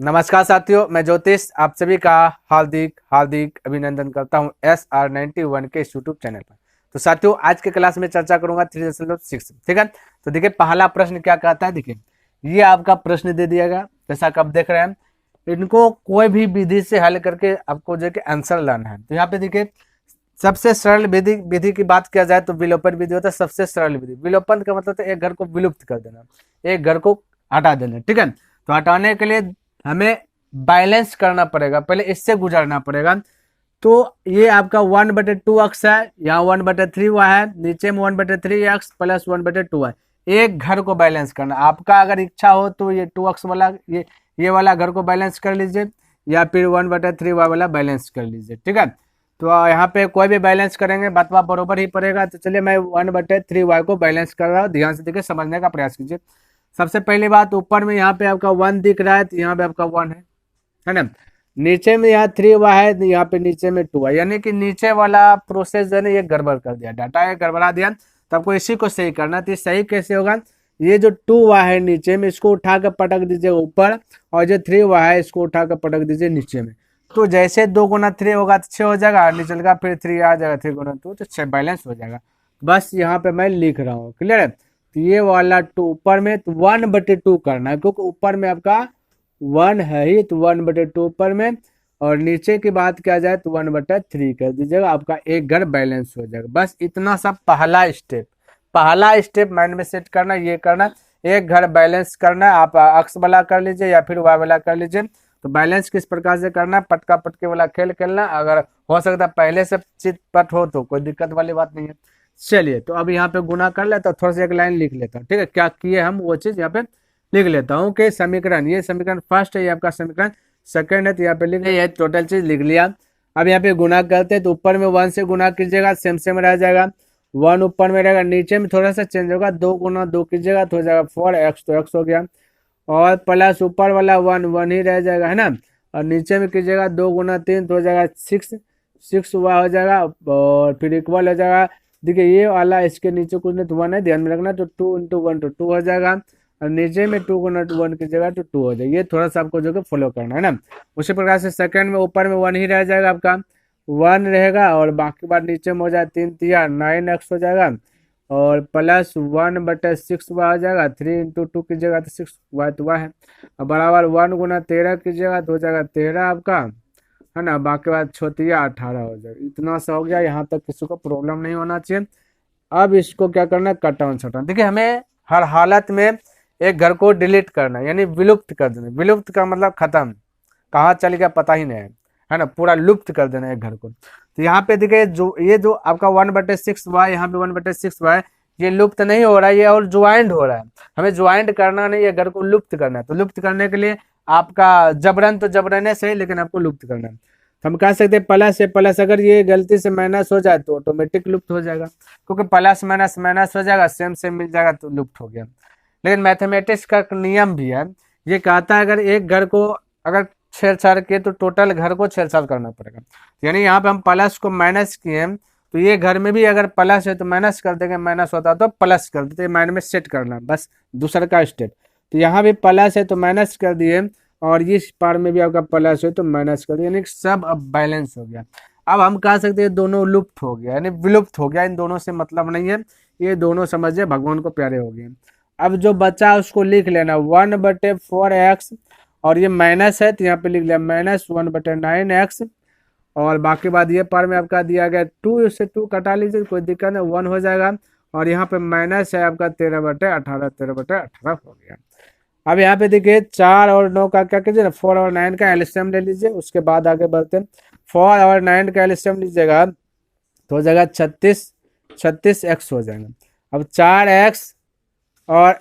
नमस्कार साथियों, मैं ज्योतिष आप सभी का हार्दिक हार्दिक अभिनंदन करता हूं SR91 के यूट्यूब चैनल पर। तो साथियों, आज के क्लास में चर्चा करूंगा 3.6। ठीक है, तो देखिए पहला प्रश्न क्या कहता है। देखिए ये आपका प्रश्न दे दिया गया, जैसा कि आप देख रहे हैं। इनको कोई भी विधि से हल करके आपको जो है आंसर लाना है। तो यहाँ पे देखिए सबसे सरल विधि विधि की बात किया जाए तो विलोपन विधि होता है सबसे सरल विधि। विलोपन का मतलब है एक घर को विलुप्त कर देना, एक घर को हटा देना। ठीक है, तो हटाने के लिए हमें बैलेंस करना पड़ेगा, पहले इससे गुजरना पड़ेगा। तो ये आपका 1/2 अक्स है, यहाँ 1/3 हुआ है, नीचे में 1/3 एक्स प्लस 1/2 है। एक घर को बैलेंस करना, आपका अगर इच्छा हो तो ये 2 अक्स वाला ये वाला घर को बैलेंस कर लीजिए, या फिर 1/3 वाला बैलेंस कर लीजिए। ठीक है, तो यहाँ पे कोई भी बैलेंस करेंगे बतवा बरोबर ही पड़ेगा। तो चलिए मैं 1/3 को बैलेंस कर रहा हूँ, ध्यान से देखिए, समझने का प्रयास कीजिए। सबसे पहली बात, ऊपर में यहाँ पे आपका 1 दिख रहा है, तो यहाँ पे आपका 1 है ना। नीचे में यहाँ 3 हुआ है, तो यहाँ पे नीचे में 2 है, यानी कि नीचे वाला प्रोसेस जो है ना ये गड़बड़ कर दिया, डाटा ये गड़बड़ा दिया। तो आपको इसी को सही करना। तो सही कैसे होगा, ये जो 2 हुआ है नीचे में इसको उठा कर पटक दीजिए ऊपर, और जो 3 हुआ है इसको उठा कर पटक दीजिए नीचे में। तो जैसे 2 गुना 3 होगा तो 6 हो जाएगा, नीचे का फिर 3 आ जाएगा, 3 गुना 2 तो 6 बैलेंस हो जाएगा। बस यहाँ पे मैं लिख रहा हूँ, क्लियर है। तो ये वाला 2 ऊपर में तो 1/2 करना है, क्योंकि ऊपर में आपका 1 है ही, तो 1/2 ऊपर में, और नीचे की बात किया जाए तो 1/3 कर दीजिएगा, आपका एक घर बैलेंस हो जाएगा। बस इतना सा पहला स्टेप माइंड में सेट करना, ये करना, एक घर बैलेंस करना है। आप अक्स वाला कर लीजिए या फिर वाई वाला कर लीजिए। तो बैलेंस किस प्रकार से करना है, पटका पटके वाला खेल खेलना। अगर हो सकता है पहले से चितपट हो तो कोई दिक्कत वाली बात नहीं है। चलिए, तो अब यहाँ पे गुना कर लेता हूँ, थोड़ा सा एक लाइन लिख लेता हूँ। ठीक है, क्या किए हम वो चीज यहाँ पे लिख लेता हूँ कि समीकरण, ये समीकरण फर्स्ट है, ये आपका समीकरण सेकंड है, तो यहाँ पे लिख लिया, टोटल चीज लिख लिया। अब यहाँ पे गुना करते हैं, तो ऊपर में 1 से गुना कीजिएगा, सेम सेम रह जाएगा, 1 ऊपर में रहेगा, नीचे में थोड़ा सा चेंज होगा, 2 गुना 2 कीजिएगा तो हो जाएगा 4x, तो x हो गया, और प्लस ऊपर वाला 1 ही रह जाएगा, है ना। और नीचे में कीजिएगा 2 गुना 3 तो हो जाएगा 6 हुआ हो जाएगा, और फिर इक्वल हो जाएगा। देखिए ये वाला इसके नीचे कुछ नहीं तो 1 है, ध्यान में रखना। तो 2 × 1 तो 2 हो जाएगा, और नीचे में 2 गुना 1 की जगह तो 2 हो जाएगा। ये थोड़ा सा आपको जो कि फॉलो करना है ना। उसी प्रकार से सेकंड में ऊपर में 1 ही रह जाएगा, आपका 1 रहेगा, और बाकी बात नीचे में हो जाए 3 3 9x हो जाएगा, और प्लस 1/6 हुआ हो जाएगा, 3 × 2 की जगह तो 6 हुआ तो हुआ है, और बराबर 1 गुना 13 की जगह तो हो जाएगा 13 आपका, है ना। बाकी बात छोटिया 18 हो जाएगा। इतना सा हो गया, यहाँ तक किसी को प्रॉब्लम नहीं होना चाहिए। अब इसको क्या करना है, कट डाउन शट डाउन। देखिए हमें हर हालत में एक घर को डिलीट करना, यानी विलुप्त कर देना। विलुप्त का मतलब खत्म, कहाँ चल गया पता ही नहीं है ना, पूरा लुप्त कर देना एक घर को। तो यहाँ पे देखिए ये जो आपका 1/6 हुआ है, यहाँ पे 1/6 हुआ है, ये लुप्त नहीं हो रहा है, ये और ज्वाइंट हो रहा है। हमें ज्वाइंट करना नहीं, ये घर को लुप्त करना है। तो लुप्त करने के लिए आपका जबरन तो जबरन से, लेकिन आपको लुप्त करना है। तो हम कह सकते हैं प्लस से प्लस, अगर ये गलती से माइनस हो जाए तो ऑटोमेटिक लुप्त हो जाएगा, क्योंकि प्लस माइनस माइनस हो जाएगा, सेम सेम मिल जाएगा तो लुप्त हो गया। लेकिन मैथमेटिक्स का नियम भी है, ये कहता है अगर एक घर को अगर छेड़छाड़ किए तो टोटल घर को छेड़छाड़ करना पड़ेगा। यानी यहाँ पे हम प्लस को माइनस किए, तो ये घर में भी अगर प्लस है तो माइनस कर देंगे, माइनस होता तो प्लस कर देते, माइंड में सेट करना बस दूसरा का स्टेप। तो यहाँ भी प्लस है तो माइनस कर दिए, और इस पार में भी आपका प्लस है तो माइनस कर दिए, यानी सब अब बैलेंस हो गया। अब हम कह सकते हैं दोनों लुप्त हो गया, यानी विलुप्त हो गया, इन दोनों से मतलब नहीं है, ये दोनों समझिए भगवान को प्यारे हो गए। अब जो बचा उसको लिख लेना 1/4x, और ये माइनस है तो यहाँ पे लिख लिया -1/9x, और बाकी बात ये पर में आपका दिया गया 2 से 2 कटा लीजिए, कोई दिक्कत नहीं, 1 हो जाएगा, और यहाँ पे माइनस है आपका 13/18, 13/18 हो गया। अब यहाँ पे देखिए 4 और 9 का क्या कीजिए ना, 4 और 9 का एलसीएम ले लीजिए, उसके बाद आगे बढ़ते हैं। 4 और 9 का एलसीएम लीजिएगा तो हो जाएगा 36x हो जाएगा। अब 4x और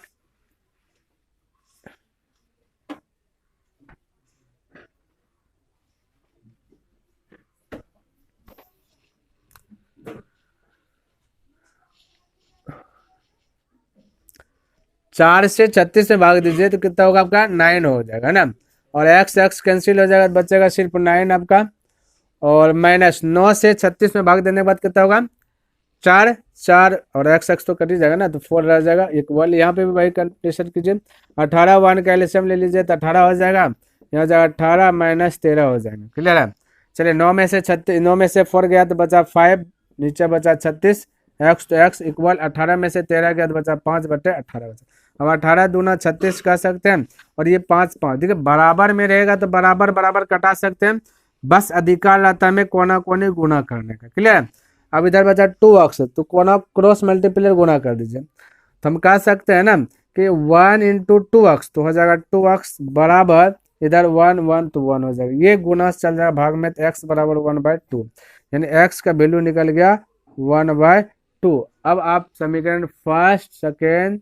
4 से 36 में भाग दीजिए तो कितना होगा आपका 9 हो जाएगा ना, और x कैंसिल हो जाएगा, बचेगा सिर्फ 9 आपका, और -9 से 36 में भाग देने के बाद कितना होगा 4 4, और x तो कट ही जाएगा ना, तो 4 रह जाएगा इक्वल। यहाँ पे भी वही कंडीशन कीजिए, 18 1 का एलसीएम ले लीजिए तो 18 हो जाएगा, यहाँ जाएगा 18 माइनस 13 हो जाएगा। क्लियर है। चलिए 9 में से 36, 9 में से 4 गया तो बचा 5, नीचे बचा 36, एक्स तो एक्स इक्वल 18 में से 13 गया तो बचा 5/18 बचा। अब 18 दूना 36 कह सकते हैं, और ये 5 5 देखिए बराबर में रहेगा तो बराबर बराबर कटा सकते हैं, बस अधिकार रहता है हमें कोना कोने गुना करने का। क्लियर है। अब इधर बचा 2x, तो कोना क्रॉस मल्टीप्लाई गुना कर दीजिए, तो हम कह सकते हैं ना कि 1 इंटू 2x तो हो जाएगा 2x बराबर इधर 1 1 तो 1 हो जाएगा, ये गुना चल जाएगा भाग में, तो x बराबर 1/2, यानी x का वैल्यू निकल गया 1/2। अब आप समीकरण फर्स्ट सेकेंड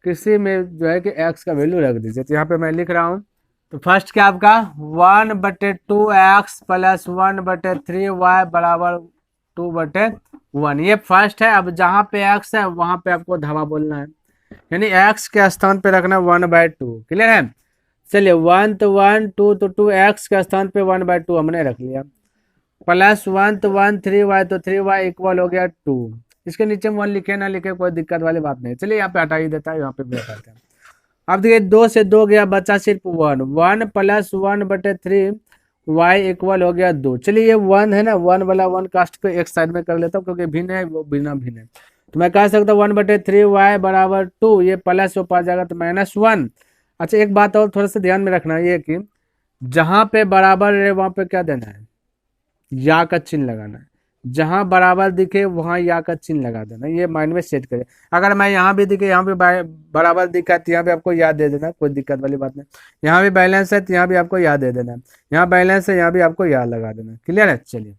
किसी में जो है कि x का वैल्यू रख दीजिए, तो यहाँ पे मैं लिख रहा हूँ, तो फर्स्ट क्या आपका 1/2x प्लस 1/3y बराबर 2/1, ये फर्स्ट है। अब जहाँ पे x है वहां पे आपको धावा बोलना है, यानी x के स्थान पे रखना 1/2। क्लियर है। चलिए 1 तो 1 2 तो 2, x के स्थान पे 1/2 हमने रख लिया, प्लस 1 तो 1 3y तो 3y इक्वल हो गया 2। इसके नीचे में 1 लिखे ना लिखे कोई दिक्कत वाली बात नहीं। चलिए यहाँ पे हटा ही देता है, यहाँ पे भी हटाते हैं। अब देखिए 2 से 2 गया, बचा सिर्फ 1, 1 प्लस 1/3 y इक्वल हो गया 2। चलिए ये 1 है ना, 1 वाला 1 कास्ट को एक साइड में कर लेता हूँ क्योंकि भिन्न है, वो बिना भिन्न है, तो मैं कह सकता हूँ 1/3y बराबर 2, ये प्लस ऊपर जाएगा तो -1। अच्छा एक बात और थोड़ा सा ध्यान में रखना है, ये कि जहां पे बराबर है वहां पे क्या देना है, या का चिन्ह लगाना है, जहां बराबर दिखे वहां या का चिन्ह लगा देना, ये माइंड में सेट करें। अगर मैं यहाँ भी दिखे यहाँ भी बराबर दिखा तो यहाँ भी आपको याद दे देना, कोई दिक्कत वाली बात नहीं। यहाँ भी बैलेंस है तो यहाँ भी आपको याद दे देना, यहाँ बैलेंस है यहाँ भी आपको याद लगा देना। क्लियर है। चलिए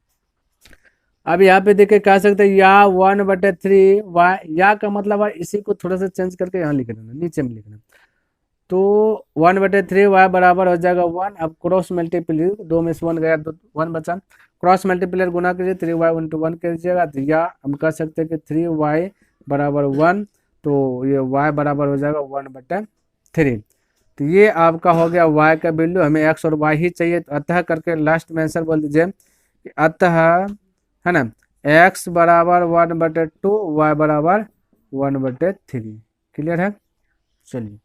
अब यहाँ पे देखे कह सकते हैं या 1/3y, या का मतलब है इसी को थोड़ा सा चेंज करके यहाँ लिख देना, नीचे में लिखना, तो 1/3y बराबर हो जाएगा 1। अब क्रॉस मल्टीप्लाई 2 में से 1 गया तो 1 बचा, क्रॉस मल्टीप्लाई गुना कीजिए 3y इंटू 1 कीजिएगा, तो या हम कह सकते हैं कि 3y बराबर 1, तो ये y बराबर हो जाएगा 1/3। तो ये आपका हो गया y का वैल्यू, हमें x और y ही चाहिए, तो अतः करके लास्ट में आंसर बोल दीजिए कि अतः है ना x बराबर 1/2 y बराबर 1/3। क्लियर है। चलिए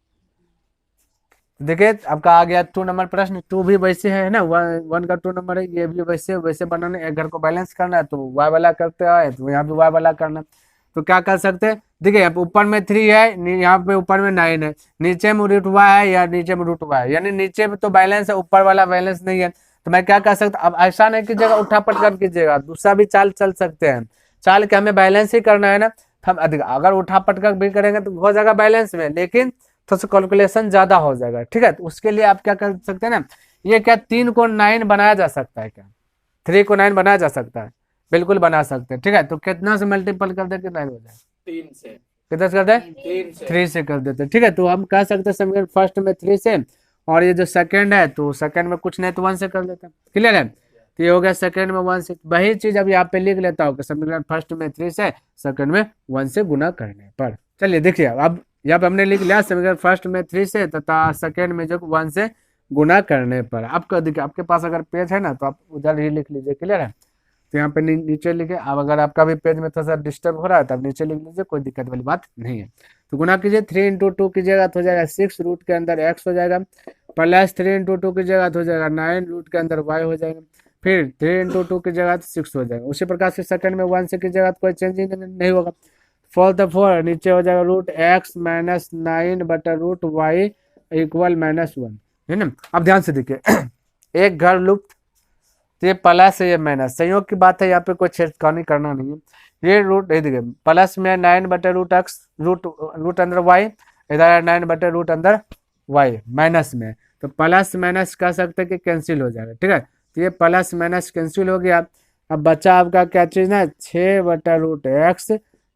देखिए आपका आ गया 2 नंबर प्रश्न। 2 भी वैसे है ना, 1 का 2 नंबर है, ये भी वैसे वैसे बनाना, एक घर को बैलेंस करना है तो y वाला करते हैं, तो यहाँ भी y वाला करना, तो क्या कर सकते हैं, देखिए यहाँ पे ऊपर में 3 है, यहाँ पे ऊपर में 9 है, नीचे में √y है या नीचे में √y है, यानी नीचे में तो बैलेंस है, ऊपर वाला बैलेंस नहीं है, तो मैं क्या कर सकता, अब ऐसा नहीं कीजिएगा उठा पटकर कीजिएगा, दूसरा भी चाल चल सकते हैं, चाल के हमें बैलेंस ही करना है ना, हम अगर उठा पटकर भी करेंगे तो हो जाएगा बैलेंस में, लेकिन थोड़ा सा कैलकुलेशन ज्यादा हो जाएगा। ठीक है, तो उसके लिए आप क्या कर सकते हैं ना, ये क्या 3 को 9 बनाया जा सकता है, क्या 3 को 9 बनाया जा सकता है, बिल्कुल बना सकते हैं। ठीक है, तो कितना से मल्टीपल कर दे कि 9 हो जाए, 3 से, कितना से कर दे 3 से कर देते हैं। ठीक है, तो हम कह सकते हैं समीकरण फर्स्ट में 3 से, और ये जो सेकंड है तो सेकंड में कुछ नहीं तो 1 से कर लेते हैं। क्लियर है, तो ये हो गया सेकंड में 1 से, वही चीज अब यहाँ पे लिख लेता हूँ कि समीकरण फर्स्ट में 3 से, सेकंड में 1 से गुना करने पर। चलिए देखिए अब यहाँ पे हमने लिख लिया समीकरण फर्स्ट में 3 से तथा सेकंड में जो 1 से गुना करने पर। आपका देखिए आपके पास अगर पेज है ना तो आप उधर ही लिख लीजिए। क्लियर है, तो यहाँ पे नीचे लिखे। अब अगर आपका भी पेज में थोड़ा सा डिस्टर्ब हो रहा है तो आप नीचे लिख लीजिए, कोई दिक्कत वाली बात नहीं है। तो गुना कीजिए, 3 इंटू 2 कीजिएगा तो हो जाएगा 6, रूट के अंदर x हो जाएगा, प्लस 3 इंटू 2 कीजिएगा तो हो जाएगा 9, रूट के अंदर y हो जाएगा, फिर 3 इंटू 2 कीजिएगा तो 6 हो जाएगा। उसी प्रकार से सेकंड में 1 से कीजिएगा तो कोई चेंज नहीं होगा, 4 नीचे हो जाएगा √x माइनस 9/√y इक्वल -1, है ना। अब ध्यान से देखिए एक घर लुप्त, तो ये प्लस है ये माइनस, संयोग की बात है, यहाँ पे कोई छेड़खानी करना नहीं है। ये रूट देखिए प्लस में 9/√x रूट अंदर y, इधर 9/रूट अंदर y माइनस में, तो प्लस माइनस कह सकते हैं कि कैंसिल हो जाएगा। ठीक है, तो ये प्लस माइनस कैंसिल हो गया। अब बचा आपका क्या चीज ना 6/√x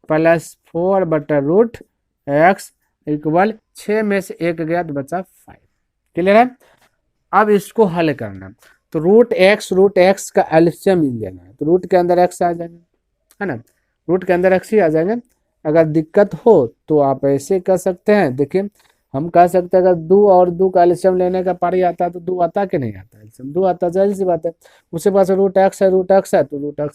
प्लस 4/√x इक्वल 6 में से 1 गया तो बचा 5। क्लियर है। अब इसको हल करना, तो √x का एलसीएम मिल जाना है, तो रूट के अंदर x आ जाएगा, है ना, रूट के अंदर x ही आ जाएंगे। अगर दिक्कत हो तो आप ऐसे कर सकते हैं, देखिए हम कह सकते हैं अगर 2 और 2 का एलसीएम लेने का पारी आता है तो 2 आता कि नहीं आता, एलसीएम 2 आता, जाहिर सी बात है। उसके पास √x है तो √x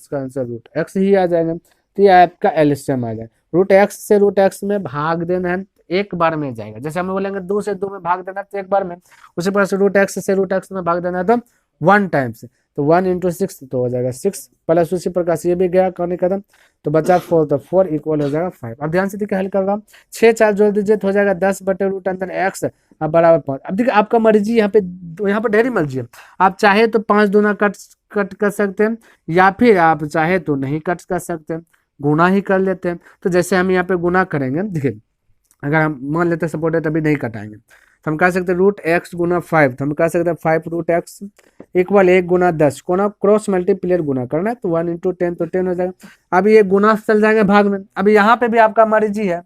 का आंसर √x ही आ जाएगा, तो ये आपका एलसीएम आ जाएगा। √x से √x में भाग देना है, एक बार में जाएगा। जैसे हम बोलेंगे 2 से 2 में भाग देना तो एक बार में, उसी प्रकार से रूट एक्स से रूट एक्स में भाग देना तो 1 टाइम्स, तो 1 इंटू 6 तो हो जाएगा 6 प्लस उसी प्रकार से ये भी गया करने कदम, तो बचा 4, तो 4 इक्वल हो जाएगा 5। अब ध्यान से देखिए हल कर रहा हूँ, 6 4 जोड़ दीजिए तो हो जाएगा 10 बटे रूट अंदर एक्स अब बराबर 5। अब देखिए आपका मर्जी, यहाँ पे ढेरी मर्जी है, आप चाहे तो 5 दूना कट कर सकते हैं, या फिर आप चाहे तो नहीं कट कर सकते हैं, गुना ही कर लेते हैं। तो जैसे हम यहाँ पे गुना करेंगे, देखिए अगर हम मान लेते हैं सपोर्ट है तभी नहीं कटाएंगे, तो हम कह सकते हैं रूट एक्स गुना 5, तो हम कह सकते हैं 5 रूट एक्स इक्वल 1 गुना 10, कोना क्रॉस मल्टीप्लियर गुना करना है, तो 1 इंटू 10 तो 10 हो जाएगा। अभी ये गुना चल जाएंगे भाग में। अभी यहाँ पे भी आपका मर्जी है,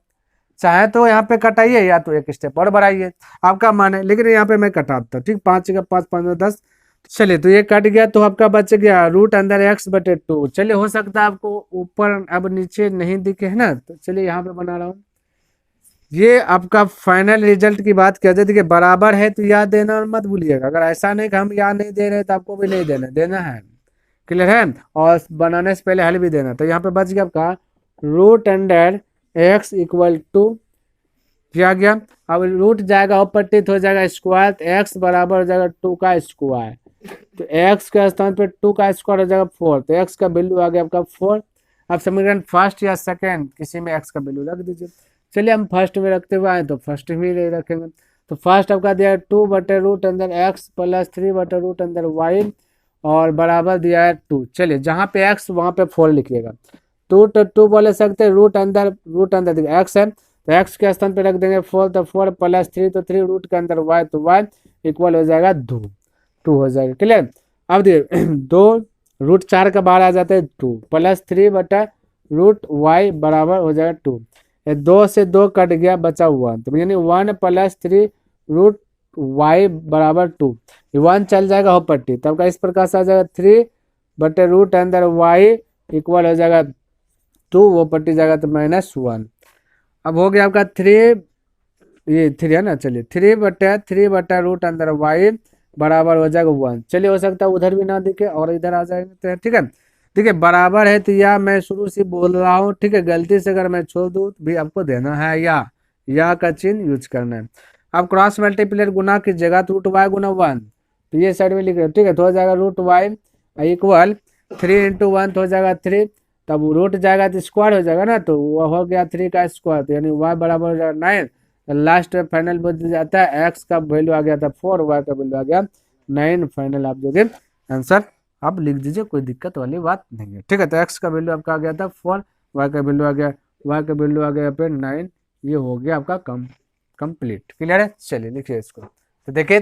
चाहे तो यहाँ पे कटाइए या तो एक स्टेप और बढ़ाइए, आपका मन है, लेकिन यहाँ पे मैं कटाता हूँ। ठीक, 5 का 5 5 10, चलिए तो ये कट गया, तो आपका बच गया रूट अंदर एक्स बटे 2। चलिए हो सकता है आपको ऊपर अब नीचे नहीं दिखे है ना, तो चलिए यहाँ पे बना रहा हूँ। ये आपका फाइनल रिजल्ट की बात कर देते कि बराबर है तो याद देना और मत भूलिएगा। अगर ऐसा नहीं कि हम याद नहीं दे रहे तो आपको भी नहीं देना है, क्लियर है। और बनाने से पहले हल भी देना। तो यहाँ पे बच गया आपका root under X equal to किया गया। अब रूट जाएगा अपवर्टित हो जाएगा स्क्वायर, तो एक्स बराबर हो जाएगा 2 का स्क्वायर, तो एक्स के स्थान पे 2 का स्क्वायर हो जाएगा 4, तो एक्स का वैल्यू आ गया आपका 4। अब समीकरण फर्स्ट या सेकेंड किसी में एक्स का वैल्यू रख दीजिए। चलिए हम फर्स्ट में रखते हुए आए तो फर्स्ट में ही रखेंगे। तो फर्स्ट आपका दिया है 2 बटे रूट अंदर एक्स प्लस 3 बटे रूट अंदर वाई और बराबर दिया है 2। चलिए जहाँ पे एक्स वहाँ पे 4 लिखिएगा। 2 तो 2 बोले सकते हैं, रूट अंदर एक्स है तो एक्स के स्थान पे रख देंगे 4, तो 4 प्लस 3 तो 3 रूट के अंदर वाई, तो वाई इक्वल हो जाएगा 2 हो जाएगा, क्लियर। अब देखिए 2 रूट 4 का बाहर आ जाता है 2 प्लस 3 बटा रूट वाई बराबर हो जाएगा 2। 2 से 2 कट गया, बचा 1, तो यानी 1 प्लस 3 रूट वाई बराबर 2, 1 चल जाएगा हो पट्टी, तब का इस प्रकार से आ जाएगा 3 बटे रूट अंदर वाई इक्वल हो जाएगा 2, वो पट्टी जाएगा तो -1। अब हो गया आपका 3, ये 3 है ना, चलिए 3 बटा रूट अंदर वाई बराबर हो जाएगा 1। चलिए हो सकता है उधर भी ना दिखे और इधर आ जाएंगे, ठीक है। ठीक है, बराबर है तो या मैं शुरू से बोल रहा हूँ, ठीक है, गलती से अगर मैं छोड़ दूँ भी आपको देना है या का चिन्ह यूज करना है। अब क्रॉस मल्टीप्लियर गुना की जगह तो रूट वाई गुना 1, तो ये साइड में लिख रहे, ठीक है, तो हो जाएगा रूट वाई इक्वल 3 इंटू 1 तो हो जाएगा 3, तब रूट जाएगा तो स्क्वायर हो जाएगा ना, तो वो हो गया 3 का स्क्वायर, तो यानी वाई बराबर हो जाएगा 9। लास्ट में फाइनल बदल जाता है, एक्स का वैल्यू आ गया था 4, वाई का वैल्यू आ गया 9। फाइनल आप दोगे आंसर आप लिख दीजिए, कोई दिक्कत वाली बात नहीं है, ठीक है। तो एक्स का वैल्यू आपका आ गया था 4, वाई का वैल्यू आ गया पे 9, ये हो गया आपका कंप्लीट, क्लियर है। चलिए लिखिए इसको। तो देखिए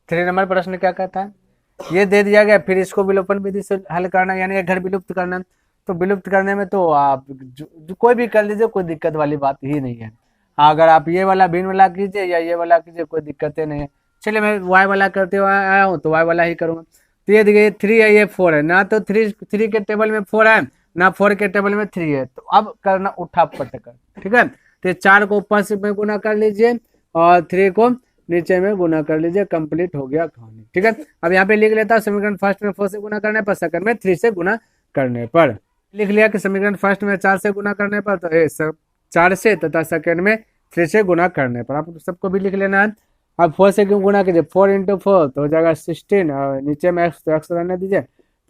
3 नंबर प्रश्न क्या कहता है, ये दे दिया गया, फिर इसको विलोपन विधि से हल करना, यानी घर विलुप्त करना। तो विलुप्त करने में तो आप जो कोई भी कर लीजिए, कोई दिक्कत वाली बात ही नहीं है। अगर आप ये वाला भिन्न वाला कीजिए या ये वाला कीजिए, कोई दिक्कतें नहीं है। चलिए मैं वाई वाला करते हुए आया हूँ तो वाई वाला ही करूँगा। तो ये देखिए 3 है, ये 4 है ना, तो 3 के टेबल में 4 है ना, 4 के टेबल में 3 है, तो अब करना उठा पटकर, ठीक है। तो 4 को ऊपर से में गुना कर लीजिए और 3 को नीचे में गुना कर लीजिए, कंप्लीट हो गया कहानी, ठीक है। अब यहाँ पे लिख लेता हूँ समीकरण फर्स्ट में 4 से गुना करने पर, सेकंड में 3 से गुना करने पर। लिख लिया कि समीकरण फर्स्ट में 4 से गुना करने पर, तो 4 से तथा सेकंड में 3 से गुना करने पर, आप सबको भी लिख लेना है। अब 4 से क्यों गुना कीजिए, 4 इंटू 4 तो हो जाएगा 16, और नीचे में एक्स तो एक्स रहने दीजिए,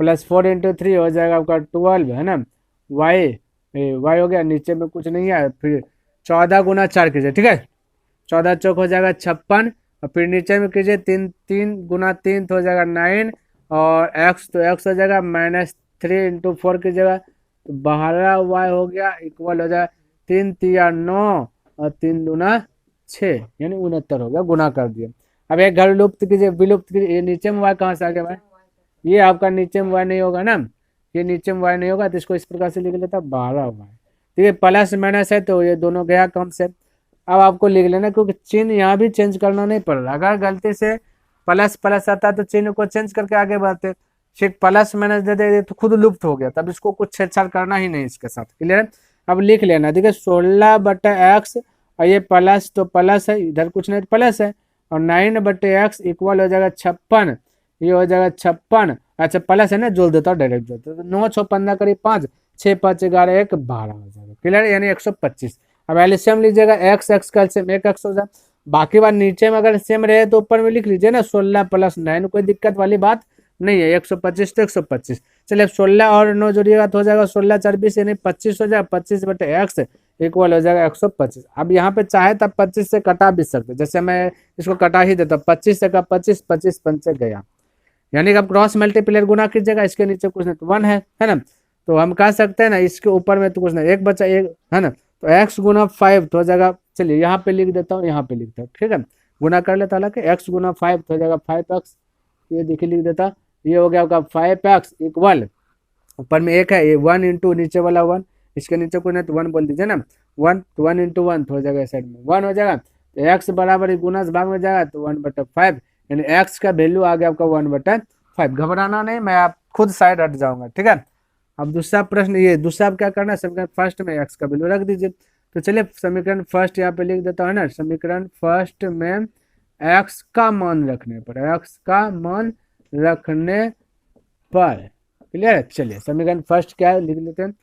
प्लस 4 इंटू 3 हो जाएगा आपका 12, है ना। वाई हो गया, नीचे में कुछ नहीं है, फिर 14 गुना 4 कीजिए, ठीक है, 14 चौक हो जाएगा 56, और फिर नीचे में कीजिए 3 गुना 3 तो हो जाएगा 9, और एक्स तो एक्स हो जाएगा -3 इंटू 4 की जगह, तो 12 वाई हो गया इक्वल हो जाएगा 3 तिया 9 और 3 दूना 6, यानी 69 हो गया, गुना कर दिया। अब एक घर विलुप्त कीजिए, ये नीचे में वाई कहाँ से आ गया भाई, ये आपका नीचे में वाई नहीं होगा ना, ये नीचे में वाई नहीं होगा, तो इसको इस प्रकार से लिख लेता 12 वाई, ठीक है। प्लस माइनस है तो ये दोनों गया कम से। अब आपको लिख लेना, क्योंकि चिन्ह यहाँ भी चेंज करना नहीं पड़ रहा, अगर गलती से प्लस आता तो चिन्ह को चेंज करके आगे बढ़ते, सिर्फ प्लस माइनस दे दे तो खुद लुप्त हो गया, तब इसको कुछ छेड़छाड़ करना ही नहीं इसके साथ, क्लियर है। अब लिख लेना, देखिए 16 बटे एक्स, और ये प्लस तो प्लस है, इधर कुछ नहीं प्लस है, और 9 बटे एक्स इक्वल हो जाएगा 56, ये हो जाएगा 56, अच्छा प्लस है ना, जोड़ देता हूँ डायरेक्ट जोड़ता हूँ, 9 6 15 करीब 5, 6 5 11 1 12 हो जाएगा, क्लियर, यानी 125। अब एलसीएम लीजिएगा, एक्स एक्स का एलसीएम 1x हो जाए। बाकी बात नीचे में अगर सेम रहे तो ऊपर में लिख लीजिए ना 16 + 9, कोई दिक्कत वाली बात नहीं है। 125 तो 125, चलिए 16 और 9 जोड़िएगा तो हो जाएगा 16 4 20 यानी 25 हो जाएगा। 25/x इक्वल हो जाएगा 125। अब यहाँ पे चाहे तब 25 से कटा भी सकते, जैसे मैं इसको कटा ही देता, 25 से का 25, 25 पंचे गया, यानी कि अब क्रॉस मल्टीप्लायर गुना कीजिएगा, इसके नीचे कुछ नहीं तो 1 है ना। तो हम कह सकते हैं ना इसके ऊपर में तो कुछ नहीं, एक बचा एक है ना, तो x गुना 5 तो हो जाएगा, चलिए यहाँ पे लिख देता हूँ, यहाँ पे लिखता हूँ, ठीक है, गुना कर लेता, हालांकि x गुना 5 तो हो जाएगा 5x, ये देखिए लिख देता, ये हो गया आपका 5x इक्वल, ऊपर में एक है ये 1 इंटू नीचे वाला 1, इसके नीचे कोई नहीं तो 1 बोल दीजिए ना, 1 तो 1 इंटू 1 तो हो जाएगा साइड में 1 हो जाएगा, तो x बराबर गुना भाग में जाएगा तो 1/5, यानी x का वैल्यू आ गया आपका 1/5। घबराना नहीं, मैं आप खुद साइड हट जाऊंगा, ठीक है। अब दूसरा प्रश्न, ये दूसरा आप क्या करना है, समीकरण फर्स्ट में x का वैल्यू रख दीजिए। तो चलिए समीकरण फर्स्ट यहाँ पे लिख देता हूँ ना, समीकरण फर्स्ट में x का मान रखने पर, x का मान रखने पर, क्लियर है। चलिए समीकरण फर्स्ट क्या है लिख लेते हैं,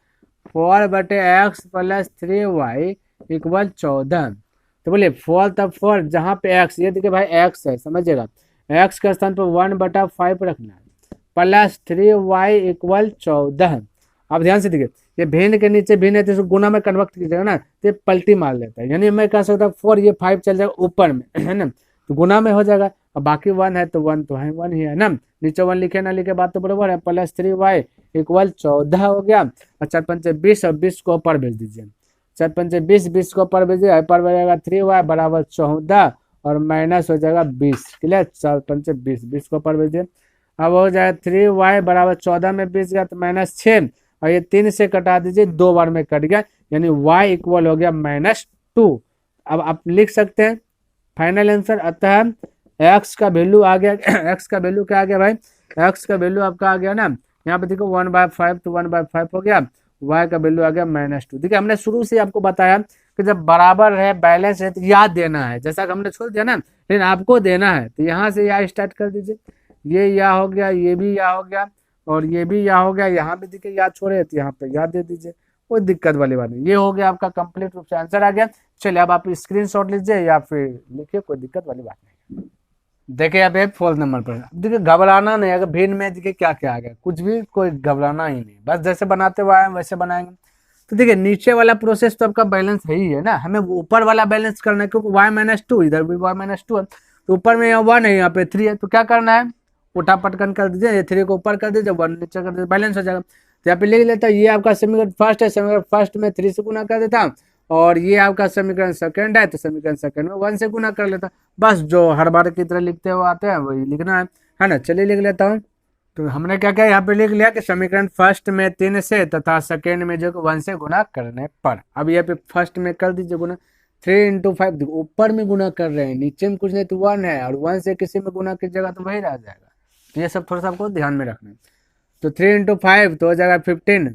4/x + 3y इक्वल 14। तो बोलिए 4 तब 4 जहाँ पे x, ये देखिए भाई x है, समझिएगा, x के स्थान पर 1/5 रखना है, प्लस 3y इक्वल 14। अब ध्यान से देखिए, ये भिन्न के नीचे भिन्न है तो इसको गुना में कन्वर्ट कीजिएगा ना, तो ये पलटी मार लेता है, यानी मैं कह सकता हूँ 4, ये 5 चल जाएगा ऊपर में है ना, तो गुना में हो जाएगा। अब बाकी 1 है तो 1 तो है, 1 ही है ना, नीचे 1 लिखे ना लिखे बात तो बराबर है, प्लस 3y इक्वल 14 हो गया। और 4 पंचे 20 और 20 को ऊपर भेज दीजिए, 4 पंचे 20, 20 को ऊपर भेजिए, ऊपर बनेगा 3y बराबर 14 और माइनस हो जाएगा 20, क्लियर, 4 पंचे 20, 20 को ऊपर भेजिए, अब हो जाएगा 3y बराबर 14 में 20 गया तो -6, और ये 3 से कटा दीजिए, 2 बार में कट गया, यानी y इक्वल हो गया -2। अब आप लिख सकते हैं फाइनल आंसर, अतः x का वैल्यू आ गया x का वैल्यू क्या आ गया भाई, x का वैल्यू आपका आ गया ना, यहाँ पे देखो 1/5 तो 1/5 हो गया, y का वैल्यू आ गया -2। देखिए हमने शुरू से आपको बताया कि जब बराबर है बैलेंस है तो याद देना है, जैसा कि हमने छोड़ दिया ना, लेकिन आपको देना है, तो यहाँ से या स्टार्ट कर दीजिए, ये या हो गया, ये भी या हो गया, और ये भी या हो गया, यहाँ भी देखिए याद छोड़े तो यहाँ पे याद दे दीजिए, कोई दिक्कत वाली बात नहीं। ये हो गया आपका कंप्लीट रूप से आंसर आ गया। चलिए अब आप स्क्रीनशॉट लीजिए या फिर लिखिए, कोई दिक्कत वाली बात नहीं। देखिए अब 4th नंबर पर, देखिए घबराना नहीं, अगर भिन्न में देखिए क्या क्या आ गया, कुछ भी कोई घबराना ही नहीं, बस जैसे बनाते हुए आए वैसे बनाएंगे। तो देखिए नीचे वाला प्रोसेस तो आपका बैलेंस है ही है ना, हमें ऊपर वाला बैलेंस करना है, क्योंकि y-2 इधर भी y-2 है, तो ऊपर में यहाँ 1 है, यहाँ पे 3 है, तो क्या करना है, उठा पटकन कर दीजिए, ये 3 को ऊपर कर दीजिए, 1 नीचे कर दीजिए, बैलेंस हो जाएगा। तो यहाँ पे लिख लेता है, ये आपका समीकरण फर्स्ट है, समीकरण फर्स्ट में 3 से गुना कर देता हूँ, और ये आपका समीकरण सेकंड है, तो समीकरण सेकंड में 1 से गुना कर लेता, बस जो हर बार की तरह लिखते हुए आते हैं वही लिखना है ना। चलिए लिख लेता हूँ, तो हमने क्या किया यहाँ पे लिख लिया कि समीकरण फर्स्ट में 3 से तथा सेकंड में जो 1 से गुना करने पर, अब यहाँ पे फर्स्ट में कर दीजिए गुना, 3 × 5, ऊपर में गुना कर रहे हैं, नीचे में कुछ नहीं तो 1 है, और 1 से किसी में गुना कीजिएगा तो वही रह जाएगा, तो ये सब थोड़ा सा आपको ध्यान में रखना है। तो 3 × 5 तो हो जाएगा 15,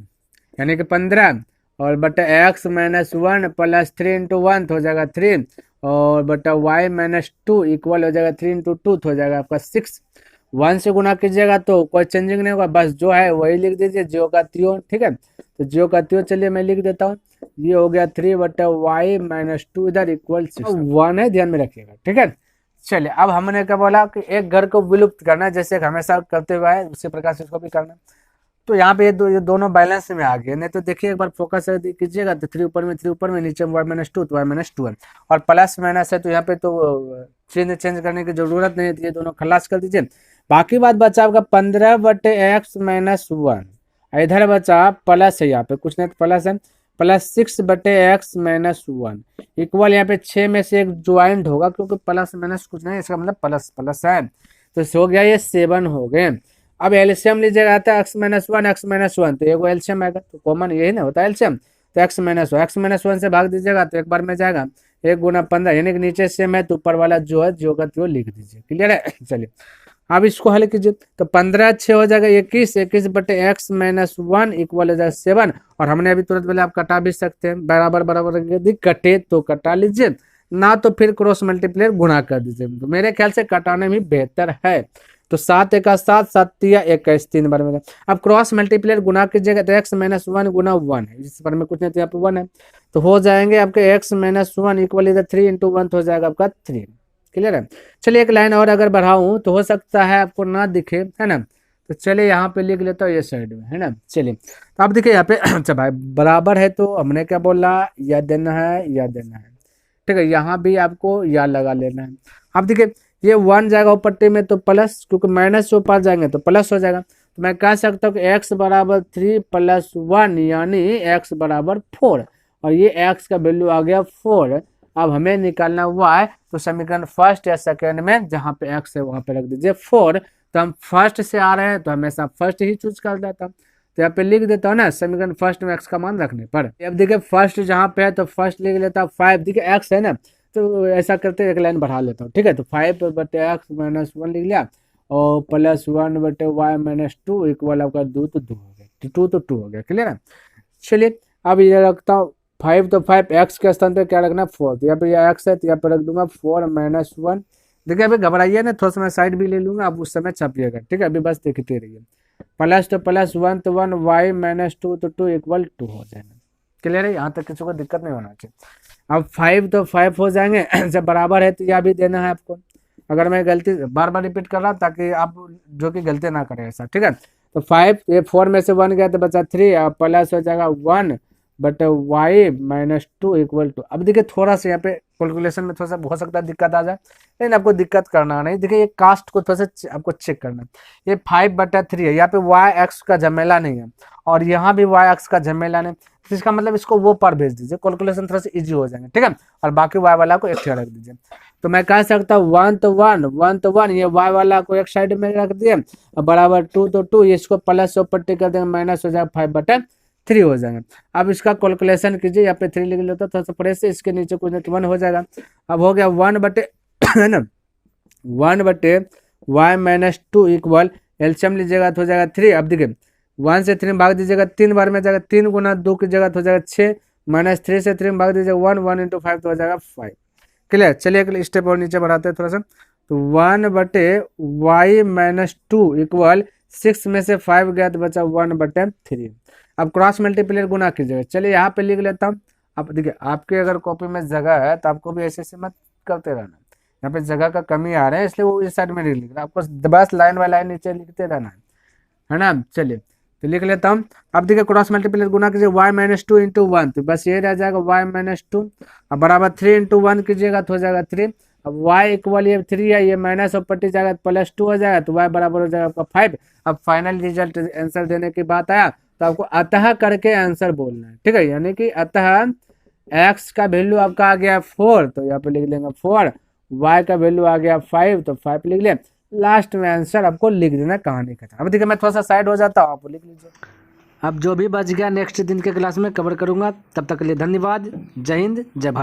यानी कि 15, और बटा x - 1 प्लस 3 × 1 तो हो जाएगा 3, और बटा y-2 इक्वल हो जाएगा 3 × 2 तो हो जाएगा आपका 6। 1 से गुना कीजिएगा तो कोई चेंजिंग नहीं होगा, बस जो है वही लिख दीजिए, जियो का त्रियो, ठीक है। तो जियो का त्रियो चलिए मैं लिख देता हूँ, ये हो गया 3/y-2 इधर इक्वल 6, 1 है, ध्यान में रखिएगा, ठीक है। चलिए अब हमने क्या बोला कि एक घर को विलुप्त करना है, जैसे हमेशा करते हुए है उसी प्रकार से इसको भी करना। तो यहाँ पे ये दोनों बैलेंस में आ गए, नहीं तो देखिए एक बार फोकस कीजिएगा तो 3 ऊपर में नीचे y-2 तो y-2 है, और प्लस माइनस है तो यहाँ पे तो चेंज करने की जरूरत नहीं है, तो ये दोनों खलास कर दीजिए। बाकी बात बचा आपका 15/x - 1, इधर बचा प्लस है, यहाँ पे कुछ नहीं तो प्लस है, प्लस 6/x - 1 इक्वल, यहाँ पे 6 में से एक ज्वाइंट होगा, क्योंकि प्लस माइनस कुछ नहीं, इसका मतलब प्लस प्लस है, तो हो गया ये 7 हो गए। अब एलसीएम लीजिएगा, आता है x - 1 तो एगो एलसीएम आएगा, तो कॉमन यही ना होता है एलसीएम, तो x - 1 से भाग दीजिएगा तो एक बार में जाएगा, 1 × 15, यानी कि नीचे सेम है तो ऊपर वाला जो है जो का तो लिख दीजिए, क्लियर है। चलिए अब इसको हल कीजिए, तो 15 6 हो जाएगा 21, 21/x - 1 इक्वल हो जाएगा 7, और हमने अभी तुरंत पहले आप कटा भी सकते हैं, बराबर बराबर यदि कटे तो कटा लीजिए, ना तो फिर क्रॉस मल्टीप्लायर गुणा कर दीजिए, तो मेरे ख्याल से कटाने में बेहतर है, तो 7 एक 7, 7 तिया 21, 3 बार में। अब क्रॉस मल्टीप्लाई गुना कीजिएगा तो x माइनस 1 गुना 1 है, इस बार में कुछ नहीं तो यहाँ पे 1 है, तो हो जाएंगे आपके x माइनस 1 इक्वल इधर 3 इंटू 1 तो हो जाएगा आपका 3। क्लियर है। चलिए एक लाइन और अगर बढ़ाऊं तो हो सकता है आपको ना दिखे, है ना, तो चलिए यहाँ पे लिख लेता हूँ ये साइड में, है ना। चलिए तो आप देखिए यहाँ पे अच्छा भाई बराबर है तो हमने क्या बोला, या देना है या देना है, ठीक है। यहाँ भी आपको या लगा लेना है। आप देखिए ये 1 जाएगा ऊपर पट्टी में तो प्लस, क्योंकि माइनस से ऊपर जाएंगे तो प्लस हो जाएगा, तो मैं कह सकता हूँ कि x बराबर 3 प्लस 1 यानी x बराबर 4, और ये x का वैल्यू आ गया 4। अब हमें निकालना y, तो समीकरण फर्स्ट या सेकेंड में जहाँ पे x है वहाँ पे रख दीजिए 4, तो हम फर्स्ट से आ रहे हैं तो हमेशा फर्स्ट ही चूज कर देता हूँ, तो यहाँ पे लिख देता हूँ ना समीकरण फर्स्ट में x का मान रखने पर। अब देखिए फर्स्ट जहाँ पे है तो फर्स्ट लिख लेता हूँ 5, देखिए x है ना, तो ऐसा करते एक लाइन बढ़ा लेता हूँ, ठीक है। तो 5 बटे एक्स माइनस 1 लिख लिया, और प्लस 1 बटे वाई माइनस 2 इक्वल आपका 2 तो 2 हो गया, 2 तो 2 हो गया। क्लियर है। चलिए अब ये रखता हूँ 5, तो 5 एक्स के स्थान पे क्या रखना 4, तो यहाँ पे ये एक्स है तो यहाँ पे रख दूंगा 4 माइनस 1। देखिए अभी घबराइए ना, थोड़ा सा मैं साइड भी ले लूंगा, आप उस समय छपिएगा, ठीक है। अभी बस देखते रहिए, प्लस तो प्लस 1 तो 1, वाई माइनस 2 तो 2 इक्वल 2 हो जाएगा। क्लियर है, यहाँ तक किसी को दिक्कत नहीं होना चाहिए। अब 5 तो 5 हो जाएंगे, जब बराबर है तो यह भी देना है आपको। अगर मैं गलती बार बार रिपीट कर रहा हूँ ताकि आप जो कि गलती ना करें ऐसा, ठीक है। तो 5 ये 4 में से 1 गया तो बचा 3, प्लस हो जाएगा 1 बट वाई माइनस 2 इक्वल 2। अब देखिए थोड़ा सा यहाँ पे कैलकुलेशन में थोड़ा सा हो सकता है दिक्कत आ जाए, लेकिन आपको दिक्कत करना नहीं। देखिए ये कास्ट को थोड़ा सा आपको चेक करना है, ये 5/3 है, यहाँ पे वाई एक्स का झमेला नहीं है और यहाँ भी वाई एक्स का झमेला नहीं, तो इसका मतलब इसको वो पर भेज दीजिए, कैलकुलेशन थोड़ा सा इजी हो जाएंगे, ठीक है। और बाकी वाई वाला को एक साइड रख दीजिए, तो मैं कह सकता हूँ 1 तो 1, 1 तो 1, ये वाई वाला को एक साइड में रख दिए, बराबर 2 तो 2, इसको प्लस से पट्टी कर देंगे, माइनस हो जाएगा 5/3 हो जाएगा। अब इसका कैलकुलेशन कीजिए, यहाँ पे 3 लिख लेता थोड़ा सा फ्रेश से, इसके नीचे कुछ नहीं तो 1 हो जाएगा। अब हो गया 1 बटे है ना, 1 बटे वाई माइनस 2 इक्वल एलसीएम लीजिएगा तो हो जाएगा 3। अब देखिए 1 से 3 भाग दीजिएगा 3 बार में जाएगा, 3 गुना 2 की जगह तो हो जाएगा 6, माइनस 3 से 3 भाग दीजिएगा 1, 1 इंटू 5 तो हो जाएगा 5। क्लियर। चलिए एक स्टेप और नीचे बढ़ाते हैं थोड़ा सा, तो 1 बटे वाई माइनस 2 इक्वल 6 में से 5 गया तो बचा 1/3। अब क्रॉस मल्टीप्लाई गुना कीजिएगा। चलिए यहाँ पे लिख लेता हूँ। अब देखिए आपके अगर कॉपी में जगह है तो आपको भी ऐसे ऐसे मत करते रहना, यहाँ पे जगह का कमी आ रहा है इसलिए वो इस साइड में नहीं लिख रहा, आपको बस लाइन बाय लाइन नीचे लिखते रहना है ना। चलिए तो लिख लेता हूँ। अब देखिए क्रॉस मल्टीप्लाई गुना कीजिए, वाई माइनस 2 इंटू 1 तो बस ये रह जाएगा वाई माइनस 2, अब बराबर 3 इंटू 1 कीजिएगा तो हो जाएगा 3। अब वाई इक्वल ये 3 है, ये माइनस और पट्टी जाएगा प्लस 2 हो जाएगा, तो वाई बराबर हो जाएगा आपका 5। अब फाइनल रिजल्ट आंसर देने की बात आया तो आपको अतः करके आंसर बोलना है, ठीक है। यानी कि अतः एक्स का वैल्यू आपका आ गया 4, तो यहाँ पे लिख लेंगे 4, वाई का वैल्यू आ गया 5 तो 5 लिख लें, लास्ट में आंसर आपको लिख देना कहानी का। अब देखिए मैं थोड़ा सा साइड हो जाता हूँ, आप लिख लीजिए। अब जो भी बच गया नेक्स्ट दिन के क्लास में कवर करूंगा, तब तक के लिए धन्यवाद। जय हिंद, जय भारत।